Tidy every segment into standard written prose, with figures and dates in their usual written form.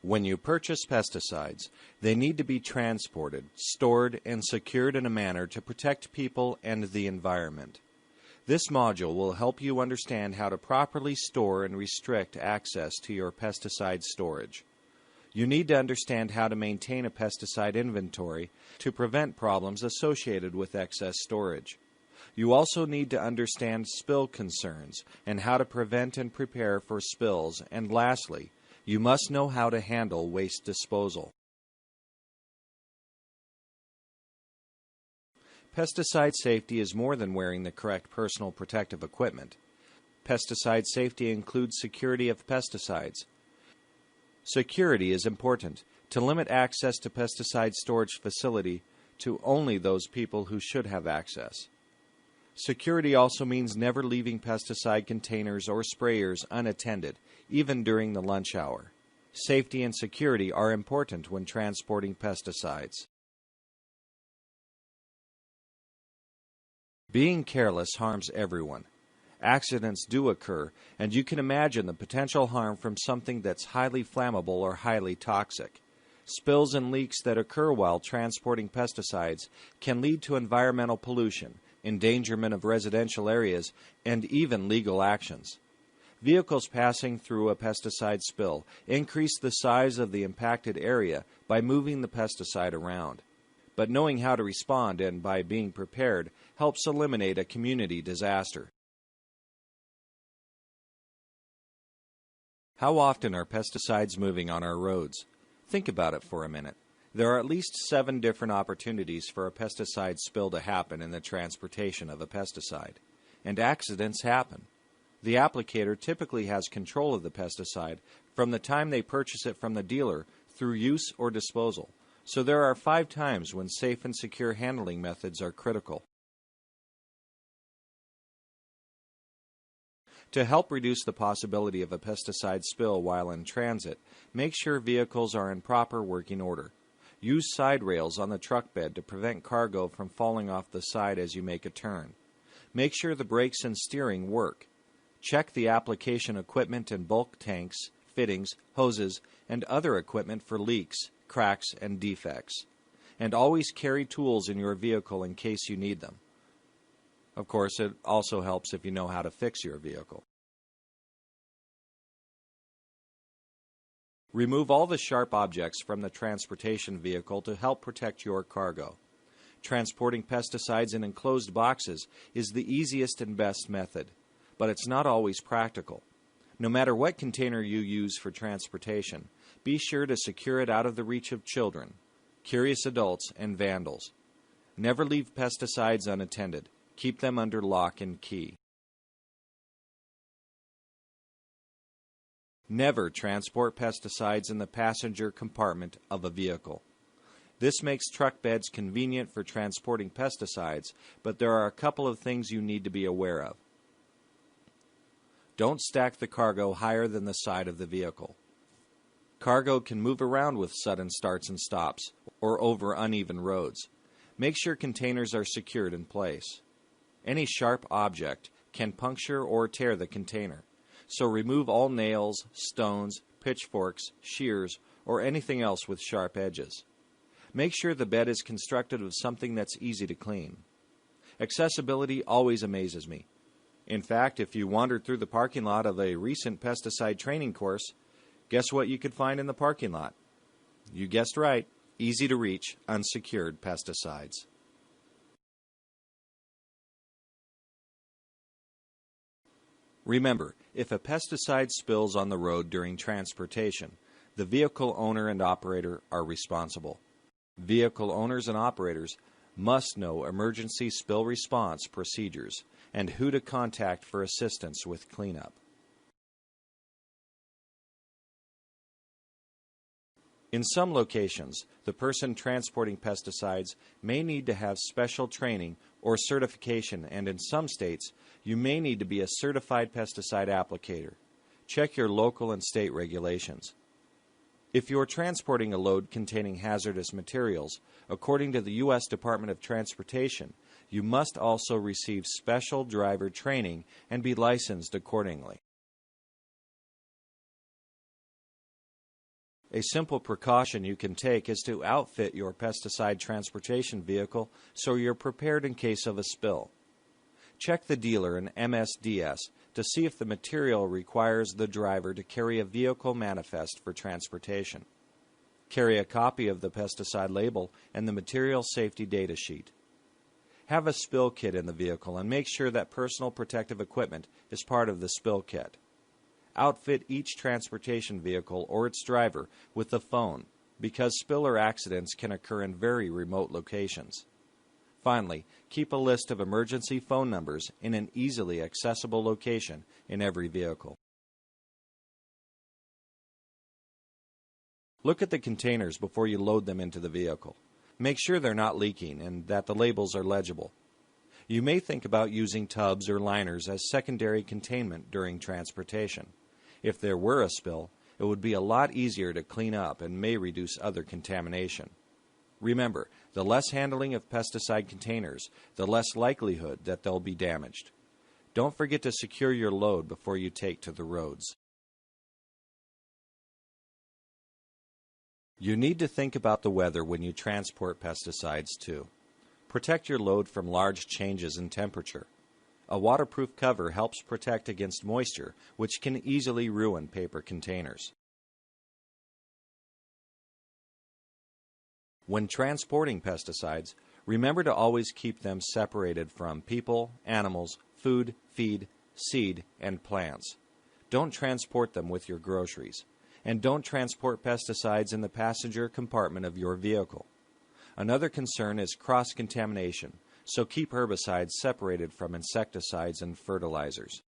When you purchase pesticides, they need to be transported, stored, and secured in a manner to protect people and the environment. This module will help you understand how to properly store and restrict access to your pesticide storage. You need to understand how to maintain a pesticide inventory to prevent problems associated with excess storage. You also need to understand spill concerns and how to prevent and prepare for spills, and lastly, you must know how to handle waste disposal. Pesticide safety is more than wearing the correct personal protective equipment. Pesticide safety includes security of pesticides. Security is important to limit access to pesticide storage facility to only those people who should have access. Security also means never leaving pesticide containers or sprayers unattended, even during the lunch hour. Safety and security are important when transporting pesticides. Being careless harms everyone. Accidents do occur, and you can imagine the potential harm from something that's highly flammable or highly toxic. Spills and leaks that occur while transporting pesticides can lead to environmental pollution, endangerment of residential areas, and even legal actions. Vehicles passing through a pesticide spill increase the size of the impacted area by moving the pesticide around. But knowing how to respond and by being prepared helps eliminate a community disaster. How often are pesticides moving on our roads? Think about it for a minute. There are at least 7 different opportunities for a pesticide spill to happen in the transportation of a pesticide, and accidents happen. The applicator typically has control of the pesticide from the time they purchase it from the dealer through use or disposal, so there are 5 times when safe and secure handling methods are critical. To help reduce the possibility of a pesticide spill while in transit, make sure vehicles are in proper working order. Use side rails on the truck bed to prevent cargo from falling off the side as you make a turn. Make sure the brakes and steering work. Check the application equipment and bulk tanks, fittings, hoses, and other equipment for leaks, cracks, and defects. And always carry tools in your vehicle in case you need them. Of course, it also helps if you know how to fix your vehicle. Remove all the sharp objects from the transportation vehicle to help protect your cargo. Transporting pesticides in enclosed boxes is the easiest and best method, but it's not always practical. No matter what container you use for transportation, be sure to secure it out of the reach of children, curious adults, and vandals. Never leave pesticides unattended. Keep them under lock and key. Never transport pesticides in the passenger compartment of a vehicle. This makes truck beds convenient for transporting pesticides, but there are a couple of things you need to be aware of. Don't stack the cargo higher than the side of the vehicle. Cargo can move around with sudden starts and stops, or over uneven roads. Make sure containers are secured in place. Any sharp object can puncture or tear the container, so remove all nails, stones, pitchforks, shears, or anything else with sharp edges. Make sure the bed is constructed of something that's easy to clean. Accessibility always amazes me. In fact, if you wandered through the parking lot of a recent pesticide training course, guess what you could find in the parking lot? You guessed right, easy to reach, unsecured pesticides. Remember, if a pesticide spills on the road during transportation, the vehicle owner and operator are responsible. Vehicle owners and operators must know emergency spill response procedures and who to contact for assistance with cleanup. In some locations, the person transporting pesticides may need to have special training or certification, and in some states, you may need to be a certified pesticide applicator. Check your local and state regulations. If you are transporting a load containing hazardous materials, according to the U.S. Department of Transportation, you must also receive special driver training and be licensed accordingly. A simple precaution you can take is to outfit your pesticide transportation vehicle so you're prepared in case of a spill. Check the dealer and MSDS to see if the material requires the driver to carry a vehicle manifest for transportation. Carry a copy of the pesticide label and the material safety data sheet. Have a spill kit in the vehicle and make sure that personal protective equipment is part of the spill kit. Outfit each transportation vehicle or its driver with a phone because spill or accidents can occur in very remote locations. Finally, keep a list of emergency phone numbers in an easily accessible location in every vehicle. Look at the containers before you load them into the vehicle. Make sure they're not leaking and that the labels are legible. You may think about using tubs or liners as secondary containment during transportation. If there were a spill, it would be a lot easier to clean up and may reduce other contamination. Remember, the less handling of pesticide containers, the less likelihood that they'll be damaged. Don't forget to secure your load before you take to the roads. You need to think about the weather when you transport pesticides too. Protect your load from large changes in temperature. A waterproof cover helps protect against moisture, which can easily ruin paper containers. When transporting pesticides, remember to always keep them separated from people, animals, food, feed, seed, and plants. Don't transport them with your groceries. And don't transport pesticides in the passenger compartment of your vehicle. Another concern is cross-contamination, so keep herbicides separated from insecticides and fertilizers.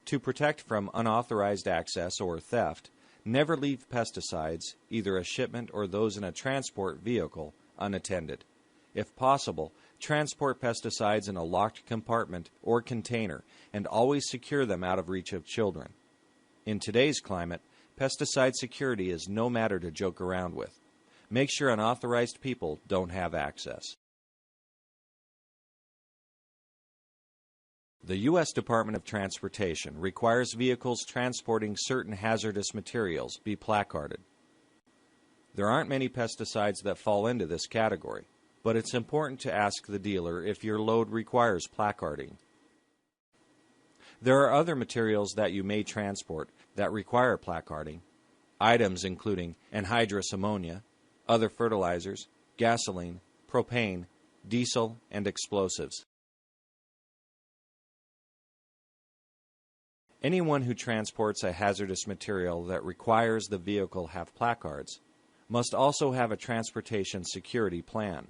To protect from unauthorized access or theft, never leave pesticides, either a shipment or those in a transport vehicle, unattended. If possible, transport pesticides in a locked compartment or container and always secure them out of reach of children. In today's climate, pesticide security is no matter to joke around with. Make sure unauthorized people don't have access. The U.S. Department of Transportation requires vehicles transporting certain hazardous materials be placarded. There aren't many pesticides that fall into this category, but it's important to ask the dealer if your load requires placarding. There are other materials that you may transport that require placarding, items including anhydrous ammonia, other fertilizers, gasoline, propane, diesel, and explosives. Anyone who transports a hazardous material that requires the vehicle have placards must also have a transportation security plan.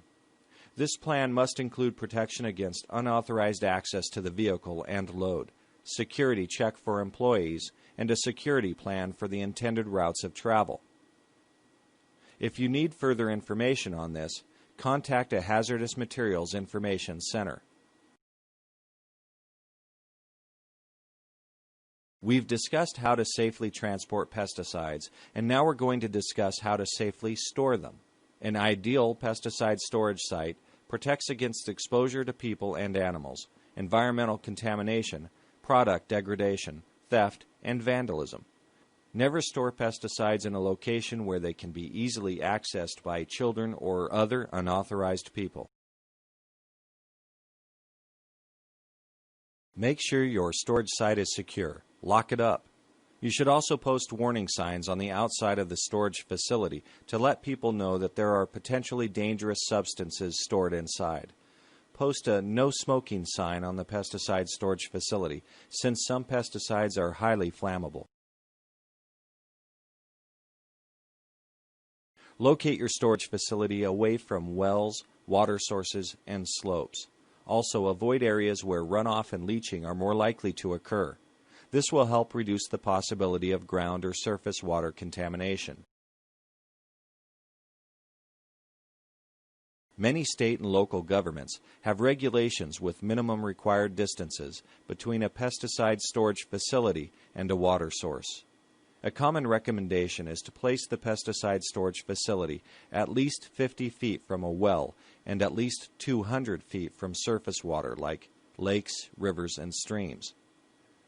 This plan must include protection against unauthorized access to the vehicle and load, security check for employees, and a security plan for the intended routes of travel. If you need further information on this, contact a Hazardous Materials Information Center. We've discussed how to safely transport pesticides, and now we're going to discuss how to safely store them. An ideal pesticide storage site protects against exposure to people and animals, environmental contamination, product degradation, theft, and vandalism. Never store pesticides in a location where they can be easily accessed by children or other unauthorized people. Make sure your storage site is secure. Lock it up. You should also post warning signs on the outside of the storage facility to let people know that there are potentially dangerous substances stored inside. Post a no smoking sign on the pesticide storage facility, since some pesticides are highly flammable. Locate your storage facility away from wells, water sources, and slopes. Also, avoid areas where runoff and leaching are more likely to occur. This will help reduce the possibility of ground or surface water contamination. Many state and local governments have regulations with minimum required distances between a pesticide storage facility and a water source. A common recommendation is to place the pesticide storage facility at least 50 feet from a well and at least 200 feet from surface water like lakes, rivers, and streams.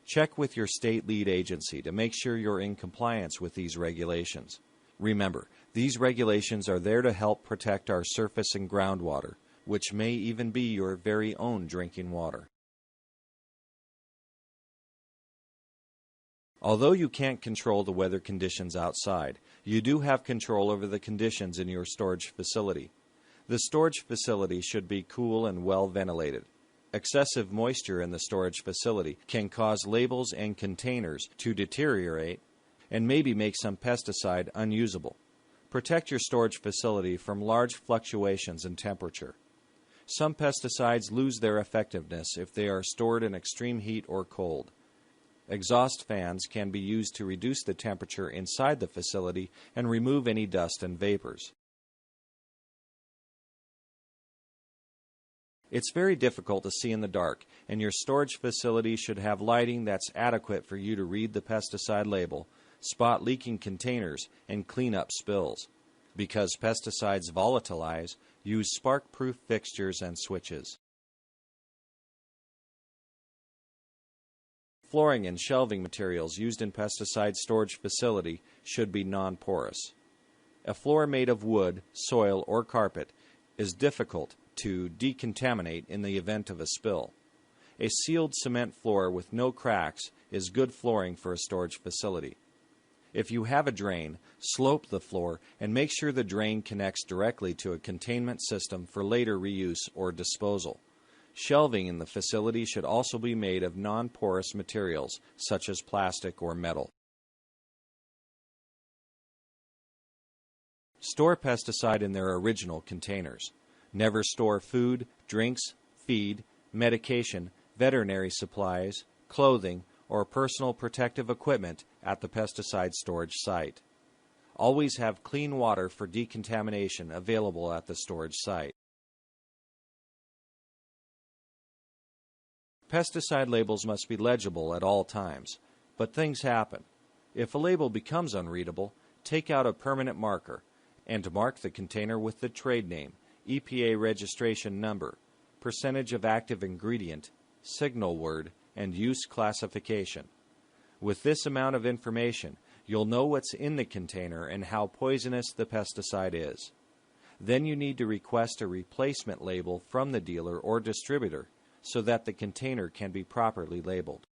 Check with your state lead agency to make sure you're in compliance with these regulations. Remember, these regulations are there to help protect our surface and groundwater, which may even be your very own drinking water. Although you can't control the weather conditions outside, you do have control over the conditions in your storage facility. The storage facility should be cool and well ventilated. Excessive moisture in the storage facility can cause labels and containers to deteriorate and maybe make some pesticide unusable. Protect your storage facility from large fluctuations in temperature. Some pesticides lose their effectiveness if they are stored in extreme heat or cold. Exhaust fans can be used to reduce the temperature inside the facility and remove any dust and vapors. It's very difficult to see in the dark, and your storage facility should have lighting that's adequate for you to read the pesticide label, spot leaking containers, and clean up spills. Because pesticides volatilize, use spark-proof fixtures and switches. Flooring and shelving materials used in pesticide storage facility should be non-porous. A floor made of wood, soil, or carpet is difficult to decontaminate in the event of a spill. A sealed cement floor with no cracks is good flooring for a storage facility. If you have a drain, slope the floor and make sure the drain connects directly to a containment system for later reuse or disposal. Shelving in the facility should also be made of non-porous materials such as plastic or metal. Store pesticide in their original containers. Never store food, drinks, feed, medication, veterinary supplies, clothing, or personal protective equipment at the pesticide storage site. Always have clean water for decontamination available at the storage site. Pesticide labels must be legible at all times, but things happen. If a label becomes unreadable, take out a permanent marker and mark the container with the trade name, EPA registration number, percentage of active ingredient, signal word, and use classification. With this amount of information, you'll know what's in the container and how poisonous the pesticide is. Then you need to request a replacement label from the dealer or distributor so that the container can be properly labeled.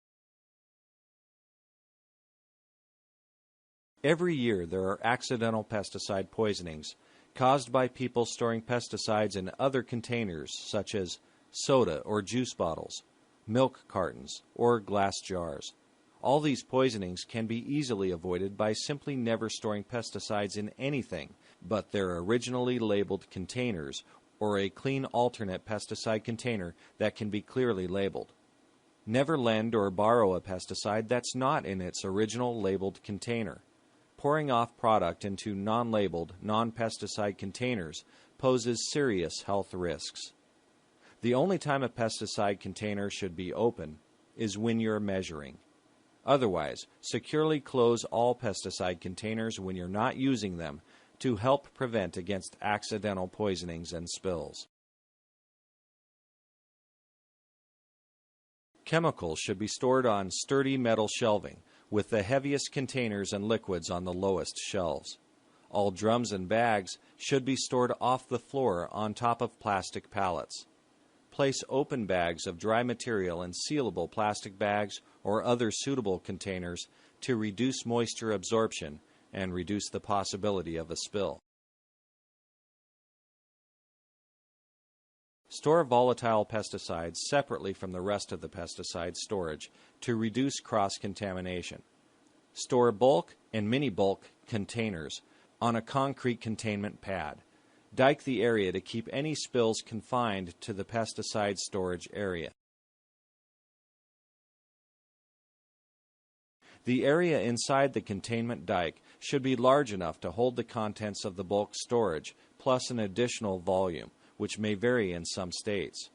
Every year there are accidental pesticide poisonings caused by people storing pesticides in other containers such as soda or juice bottles, milk cartons, or glass jars. All these poisonings can be easily avoided by simply never storing pesticides in anything but their originally labeled containers or a clean alternate pesticide container that can be clearly labeled. Never lend or borrow a pesticide that's not in its original labeled container. Pouring off product into non-labeled, non-pesticide containers poses serious health risks. The only time a pesticide container should be open is when you're measuring. Otherwise, securely close all pesticide containers when you're not using them to help prevent against accidental poisonings and spills. Chemicals should be stored on sturdy metal shelving, with the heaviest containers and liquids on the lowest shelves. All drums and bags should be stored off the floor on top of plastic pallets. Place open bags of dry material in sealable plastic bags or other suitable containers to reduce moisture absorption and reduce the possibility of a spill. Store volatile pesticides separately from the rest of the pesticide storage to reduce cross-contamination. Store bulk and mini-bulk containers on a concrete containment pad. Dike the area to keep any spills confined to the pesticide storage area. The area inside the containment dike should be large enough to hold the contents of the bulk storage, plus an additional volume, which may vary in some states.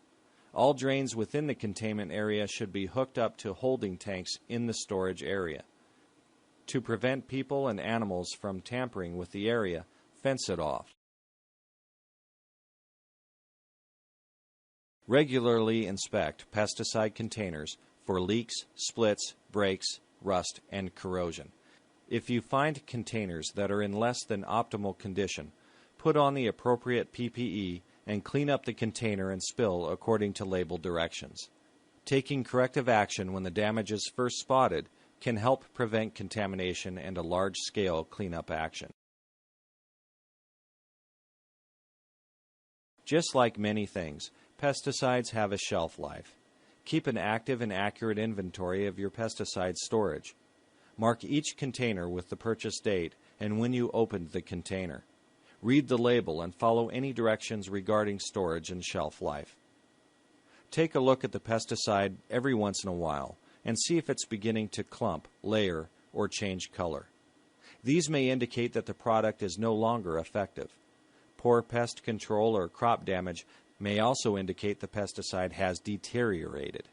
All drains within the containment area should be hooked up to holding tanks in the storage area. To prevent people and animals from tampering with the area, fence it off. Regularly inspect pesticide containers for leaks, splits, breaks, rust, and corrosion. If you find containers that are in less than optimal condition, put on the appropriate PPE and clean up the container and spill according to label directions. Taking corrective action when the damage is first spotted can help prevent contamination and a large-scale cleanup action. Just like many things, pesticides have a shelf life. Keep an active and accurate inventory of your pesticide storage. Mark each container with the purchase date and when you opened the container. Read the label and follow any directions regarding storage and shelf life. Take a look at the pesticide every once in a while and see if it's beginning to clump, layer, or change color. These may indicate that the product is no longer effective. Poor pest control or crop damage may also indicate the pesticide has deteriorated.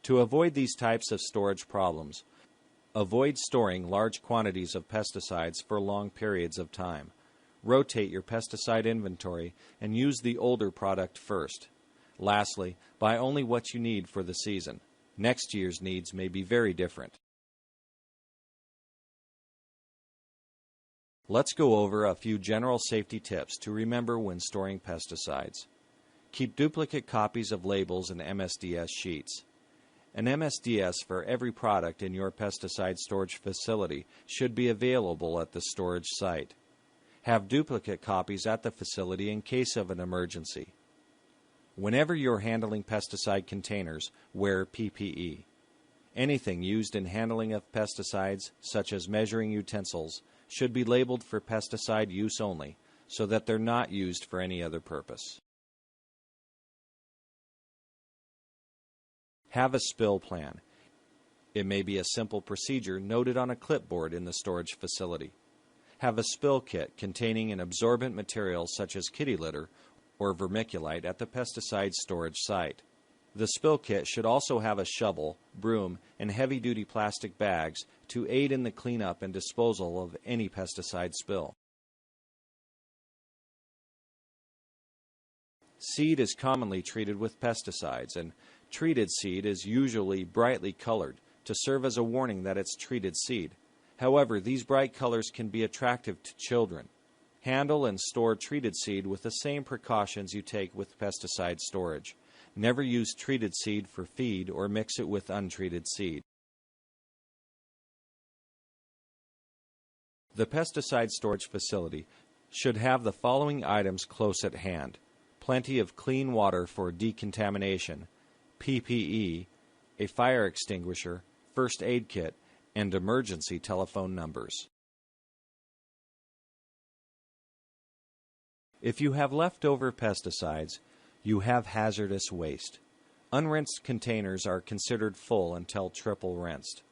To avoid these types of storage problems, avoid storing large quantities of pesticides for long periods of time. Rotate your pesticide inventory and use the older product first. Lastly, buy only what you need for the season. Next year's needs may be very different. Let's go over a few general safety tips to remember when storing pesticides. Keep duplicate copies of labels and MSDS sheets. An MSDS for every product in your pesticide storage facility should be available at the storage site. Have duplicate copies at the facility in case of an emergency. Whenever you're handling pesticide containers, wear PPE. Anything used in handling of pesticides, such as measuring utensils, should be labeled for pesticide use only, so that they're not used for any other purpose. Have a spill plan. It may be a simple procedure noted on a clipboard in the storage facility. Have a spill kit containing an absorbent material such as kitty litter or vermiculite at the pesticide storage site. The spill kit should also have a shovel, broom, and heavy-duty plastic bags to aid in the cleanup and disposal of any pesticide spill. Seed is commonly treated with pesticides, and treated seed is usually brightly colored to serve as a warning that it's treated seed. However, these bright colors can be attractive to children. Handle and store treated seed with the same precautions you take with pesticide storage. Never use treated seed for feed or mix it with untreated seed. The pesticide storage facility should have the following items close at hand: plenty of clean water for decontamination, PPE, a fire extinguisher, first aid kit, and emergency telephone numbers. If you have leftover pesticides, you have hazardous waste. Unrinsed containers are considered full until triple rinsed.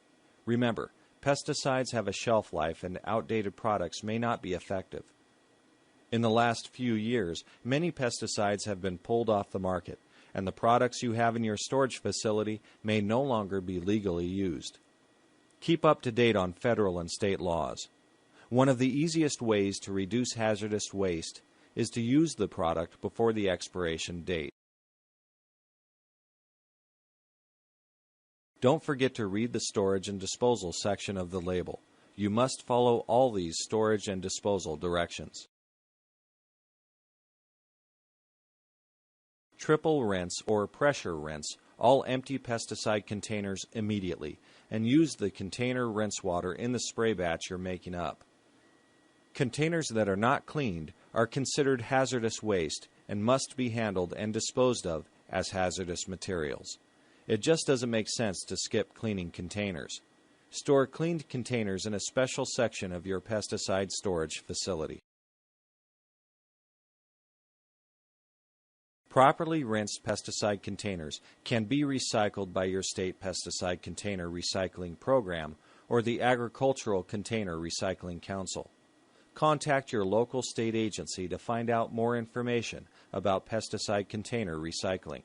Remember, pesticides have a shelf life and outdated products may not be effective. In the last few years, many pesticides have been pulled off the market, and the products you have in your storage facility may no longer be legally used. Keep up to date on federal and state laws. One of the easiest ways to reduce hazardous waste is to use the product before the expiration date. Don't forget to read the storage and disposal section of the label. You must follow all these storage and disposal directions. Triple rinse or pressure rinse all empty pesticide containers immediately and use the container rinse water in the spray batch you're making up. Containers that are not cleaned are considered hazardous waste and must be handled and disposed of as hazardous materials. It just doesn't make sense to skip cleaning containers. Store cleaned containers in a special section of your pesticide storage facility. Properly rinsed pesticide containers can be recycled by your state pesticide container recycling program or the Agricultural Container Recycling Council. Contact your local state agency to find out more information about pesticide container recycling.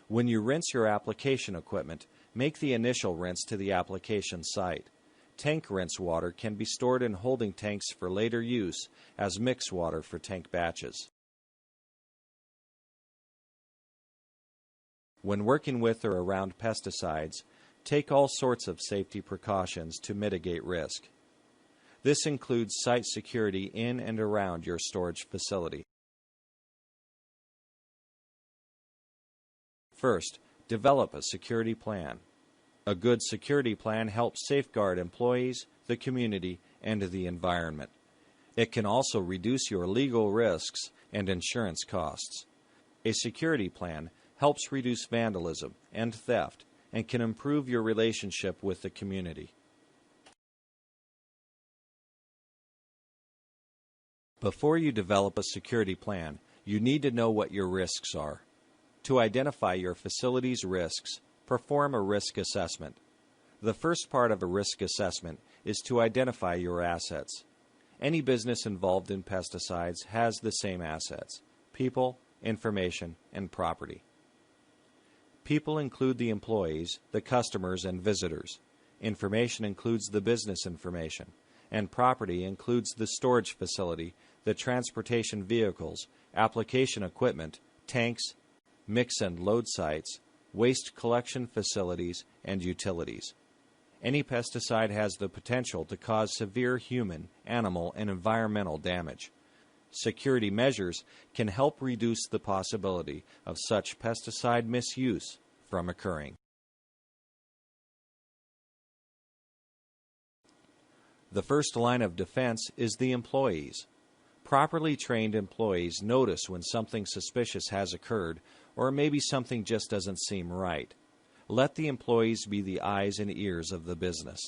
When you rinse your application equipment, make the initial rinse to the application site. Tank rinse water can be stored in holding tanks for later use as mixed water for tank batches. When working with or around pesticides, Take all sorts of safety precautions to mitigate risk. This includes site security in and around your storage facility. First, develop a security plan. A good security plan helps safeguard employees, the community, and the environment. It can also reduce your legal risks and insurance costs. A security plan helps reduce vandalism and theft and can improve your relationship with the community. Before you develop a security plan, you need to know what your risks are. To identify your facility's risks, perform a risk assessment. The first part of a risk assessment is to identify your assets. Any business involved in pesticides has the same assets: people, information, and property. People include the employees, the customers, and visitors. Information includes the business information, and property includes the storage facility, the transportation vehicles, application equipment, tanks, mix and load sites, waste collection facilities, and utilities. Any pesticide has the potential to cause severe human, animal, and environmental damage. Security measures can help reduce the possibility of such pesticide misuse from occurring. The first line of defense is the employees. Properly trained employees notice when something suspicious has occurred, or maybe something just doesn't seem right. Let the employees be the eyes and ears of the business.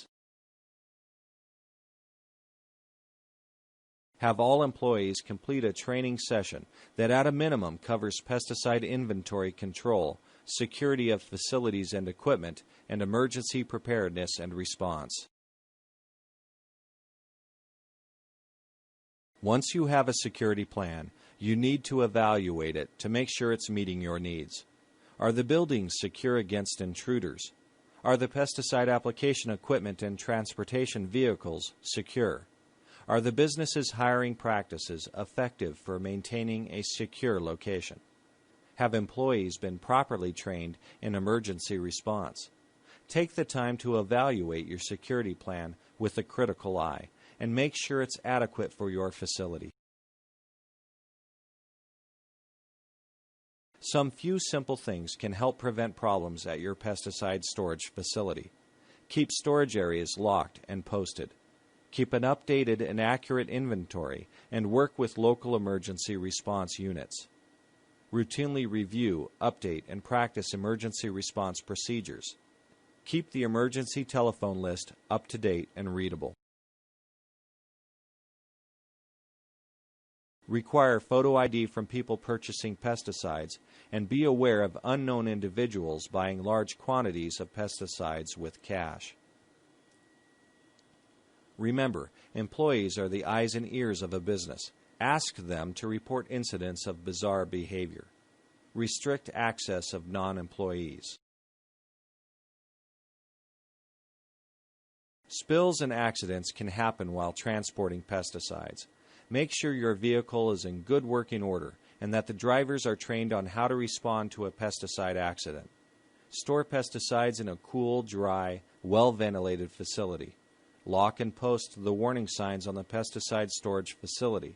Have all employees complete a training session that at a minimum covers pesticide inventory control, security of facilities and equipment, and emergency preparedness and response. Once you have a security plan, you need to evaluate it to make sure it's meeting your needs. Are the buildings secure against intruders? Are the pesticide application equipment and transportation vehicles secure? Are the business's hiring practices effective for maintaining a secure location? Have employees been properly trained in emergency response? Take the time to evaluate your security plan with a critical eye and make sure it's adequate for your facility. Some few simple things can help prevent problems at your pesticide storage facility. Keep storage areas locked and posted. Keep an updated and accurate inventory and work with local emergency response units. Routinely review, update, and practice emergency response procedures. Keep the emergency telephone list up to date and readable. Require photo ID from people purchasing pesticides and be aware of unknown individuals buying large quantities of pesticides with cash. Remember, employees are the eyes and ears of a business. Ask them to report incidents of bizarre behavior. Restrict access of non-employees. Spills and accidents can happen while transporting pesticides. Make sure your vehicle is in good working order and that the drivers are trained on how to respond to a pesticide accident. Store pesticides in a cool, dry, well-ventilated facility. Lock and post the warning signs on the pesticide storage facility.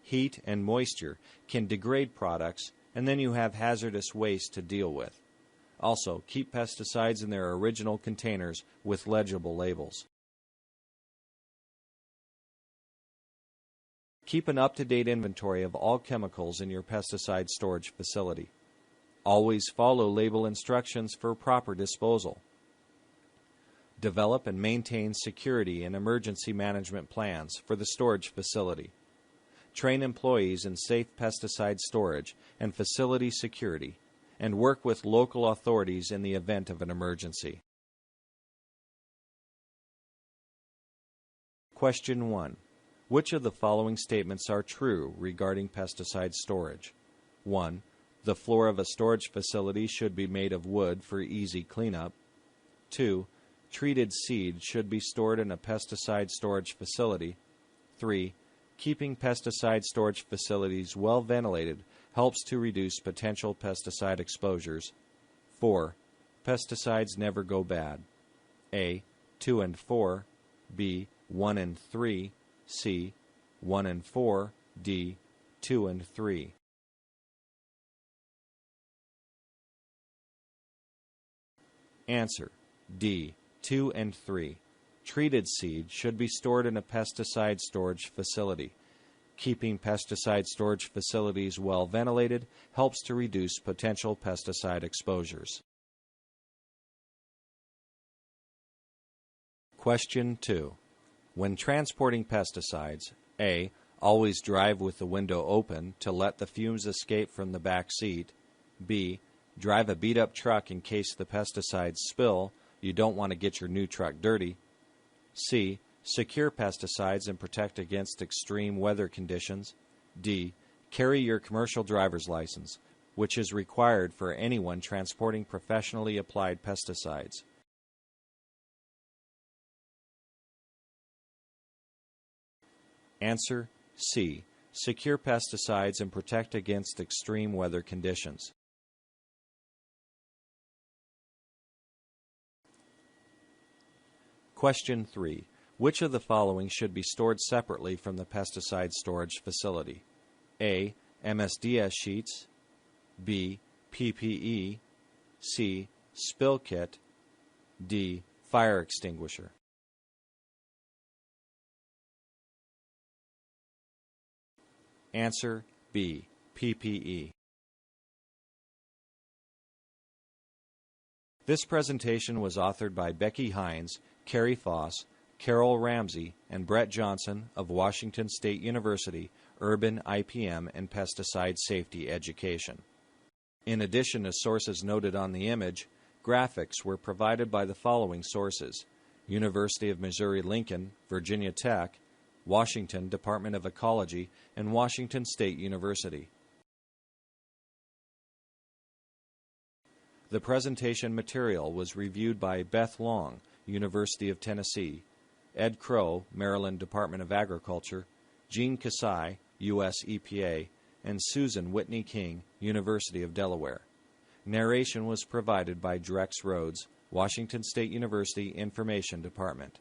Heat and moisture can degrade products, and then you have hazardous waste to deal with. Also, keep pesticides in their original containers with legible labels. Keep an up-to-date inventory of all chemicals in your pesticide storage facility. Always follow label instructions for proper disposal. Develop and maintain security and emergency management plans for the storage facility. Train employees in safe pesticide storage and facility security, and work with local authorities in the event of an emergency. Question 1. Which of the following statements are true regarding pesticide storage? 1. The floor of a storage facility should be made of wood for easy cleanup. 2. Treated seed should be stored in a pesticide storage facility. 3. Keeping pesticide storage facilities well ventilated helps to reduce potential pesticide exposures. 4. pesticides never go bad? A. 2 and 4, B. 1 and 3, C. 1 and 4, D. 2 and 3. Answer: D. 2 and 3. Treated seed should be stored in a pesticide storage facility. Keeping pesticide storage facilities well ventilated helps to reduce potential pesticide exposures. Question 2. When transporting pesticides, A. Always drive with the window open to let the fumes escape from the back seat. B. Drive a beat-up truck in case the pesticides spill. You don't want to get your new truck dirty. C. Secure pesticides and protect against extreme weather conditions. D. Carry your commercial driver's license, which is required for anyone transporting professionally applied pesticides. Answer: C. Secure pesticides and protect against extreme weather conditions. Question 3. Which of the following should be stored separately from the pesticide storage facility? A. MSDS sheets, B. PPE, C. Spill kit, D. Fire extinguisher. Answer: B. PPE. This presentation was authored by Becky Hines, Carrie Foss, Carol Ramsey, and Brett Johnson of Washington State University, Urban IPM and Pesticide Safety Education. In addition to sources noted on the image, graphics were provided by the following sources: University of Missouri-Lincoln, Virginia Tech, Washington Department of Ecology, and Washington State University. The presentation material was reviewed by Beth Long, University of Tennessee, Ed Crow, Maryland Department of Agriculture, Jean Kasai, U.S. EPA, and Susan Whitney King, University of Delaware. Narration was provided by Drex Rhodes, Washington State University Information Department.